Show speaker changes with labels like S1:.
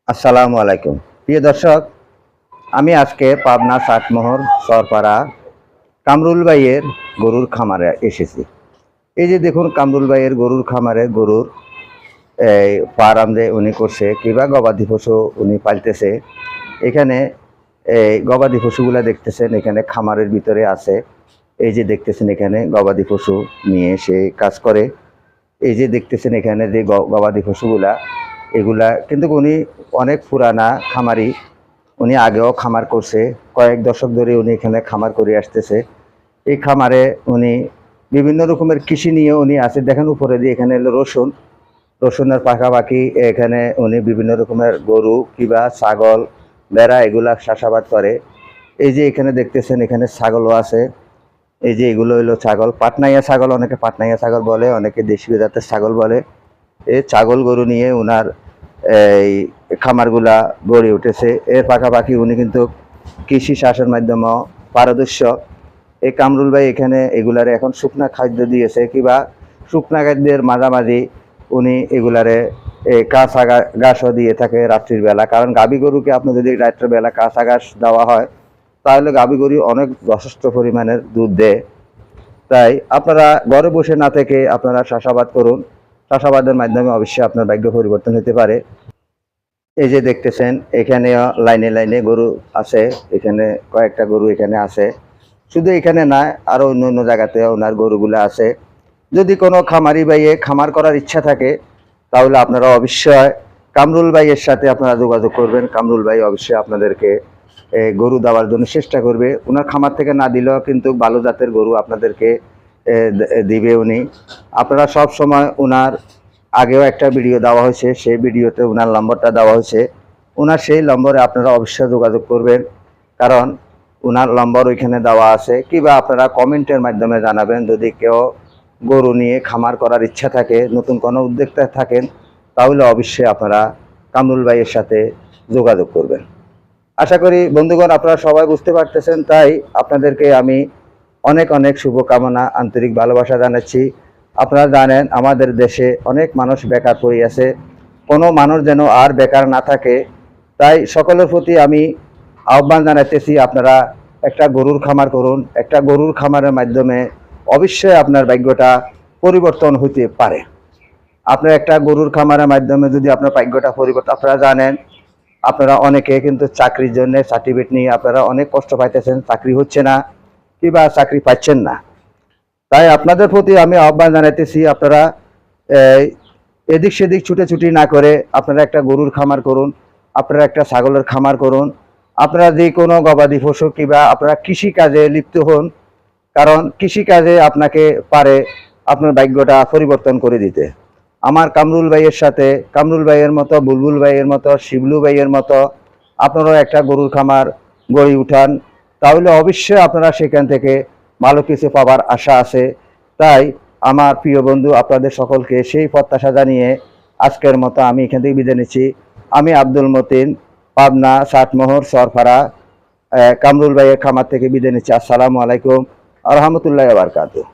S1: আসসালামু আলাইকুম প্রিয় দর্শক, আমি আজকে পাবনা ষাটমোহর সরপাড়া কামরুল ভাইয়ের গরুর খামারে এসেছি। এই যে দেখুন, কামরুল ভাইয়ের গরুর খামারে গরুর এই ফার্ম যে উনি করছে কিংবা গবাদি পশু উনি পালতেছে। এখানে এই গবাদি পশুগুলা দেখতেছেন, এখানে খামারের ভিতরে আছে। এই যে দেখতেছেন এখানে গবাদি পশু নিয়ে সে কাজ করে। এই যে দেখতেছেন এখানে যে গবাদি পশুগুলা, এগুলা কিন্তু উনি অনেক পুরানা খামারি। উনি আগেও খামার করছে, কয়েক দশক ধরে উনি এখানে খামার করে আসতেছে। এই খামারে উনি বিভিন্ন রকমের কৃষি নিয়ে উনি আছে। দেখেন উপরে দিয়ে এখানে হলো রসুন, রসুনের পাশাপাশি এখানে উনি বিভিন্ন রকমের গরু কিংবা ছাগল, ভেড়া এগুলা চাষাবাদ করে। এই যে এখানে দেখতেছেন এখানে ছাগলও আছে। এই যে এগুলো হলো ছাগল, পাটনাইয়া ছাগল, অনেকে পাটনাইয়া ছাগল বলে, অনেকে দেশীয় জাতের ছাগল বলে। এই ছাগল গরু নিয়ে উনার এই খামারগুলা গড়ে উঠেছে। এর পাশাপাশি উনি কিন্তু কৃষি চাষের মাধ্যমেও পারদর্শ। এই কামরুল ভাই এখানে এগুলারে এখন শুকনা খাদ্য দিয়েছে কিংবা শুকনা খাদ্যের মাঝামাঝি উনি এগুলারে কাঁচা ঘাসও দিয়ে থাকে রাত্রির বেলা। কারণ গাভী গরুকে আপনি যদি রাত্রের বেলা কাঁচা ঘাস দেওয়া হয় তাহলে গাভী গরু অনেক যথেষ্ট পরিমাণের দুধ দেয়। তাই আপনারা ঘরে বসে না থেকে আপনারা চাষাবাদ করুন। চাষাবাদের মাধ্যমে অবশ্যই আপনার ভাগ্য পরিবর্তন হতে পারে। এই যে দেখতেছেন এখানে লাইনে লাইনে গরু আছে, এখানে কয়েকটা গরু এখানে আছে। শুধু এখানে না, আরও অন্য অন্য জায়গাতে ওনার গরুগুলো আছে। যদি কোনো খামারি ভাইয়ে খামার করার ইচ্ছা থাকে তাহলে আপনারা অবশ্যই কামরুল ভাইয়ের সাথে আপনারা যোগাযোগ করবেন। কামরুল ভাই অবশ্যই আপনাদেরকে গরু দেওয়ার জন্য চেষ্টা করবে। ওনার খামার থেকে না দিলেও কিন্তু ভালো জাতের গরু আপনাদেরকে দিবে উনি। আপনারা সব সময় ওনার আগেও একটা ভিডিও দেওয়া হয়েছে, সেই ভিডিওতে ওনার নম্বরটা দেওয়া হয়েছে। ওনার সেই নম্বরে আপনারা অবশ্যই যোগাযোগ করবেন, কারণ ওনার নম্বর ওইখানে দেওয়া আছে। কিংবা আপনারা কমেন্টের মাধ্যমে জানাবেন যদি কেউ গরু নিয়ে খামার করার ইচ্ছা থাকে, নতুন কোনো উদ্যোক্তা থাকেন, তাহলে অবশ্যই আপনারা কামরুল ভাইয়ের সাথে যোগাযোগ করবেন। আশা করি বন্ধুগণ আপনারা সবাই বুঝতে পারতেছেন। তাই আপনাদেরকে আমি অনেক অনেক শুভকামনা, আন্তরিক ভালোবাসা জানাচ্ছি। আপনারা জানেন আমাদের দেশে অনেক মানুষ বেকার পড়ে আছে, কোনো মানুষ যেন আর বেকার না থাকে। তাই সকলের প্রতি আমি আহ্বান জানাতেছি, আপনারা একটা গরুর খামার করুন। একটা গরুর খামারের মাধ্যমে অবশ্যই আপনার ভাগ্যটা পরিবর্তন হতে পারে। আপনার একটা গরুর খামারের মাধ্যমে যদি আপনার ভাগ্যটা পরিবর্তন, আপনারা জানেন আপনারা অনেকে কিন্তু চাকরির জন্য সার্টিফিকেট নিয়ে আপনারা অনেক কষ্ট পাইতেছেন, চাকরি হচ্ছে না কিংবা চাকরি পাচ্ছেন না। তাই আপনাদের প্রতি আমি আহ্বান জানাইতেছি, আপনারা এদিক সেদিক ছুটেছুটি না করে আপনারা একটা গরুর খামার করুন, আপনারা একটা ছাগলের খামার করুন। আপনারা যে কোনো গবাদি পশু কিংবা আপনারা কৃষিকাজে লিপ্ত হন, কারণ কৃষিকাজে আপনাকে পারে আপনার ভাগ্যটা পরিবর্তন করে দিতে। আমার কামরুল ভাইয়ের সাথে, কামরুল ভাইয়ের মতো, বুলবুল ভাইয়ের মতো, শিবলু ভাইয়ের মতো আপনারাও একটা গরুর খামার গড়ে উঠান, তাহলে অবশ্যই আপনারা সেখান থেকে ভালো কিছু পাবার আশা আছে। তাই আমার প্রিয় বন্ধু, আপনাদের সকলকে সেই প্রত্যাশা জানিয়ে আজকের মতো আমি এখান থেকে বিদায় নিচ্ছি। আমি আব্দুল মতিন, পাবনা ষাটমোহর সরপাড়া কামরুল ভাইয়ের খামার থেকে বিদায় নিচ্ছি। আসসালামু আলাইকুম আ রহমতুল্লাহি ওয়া বারাকাতুহু।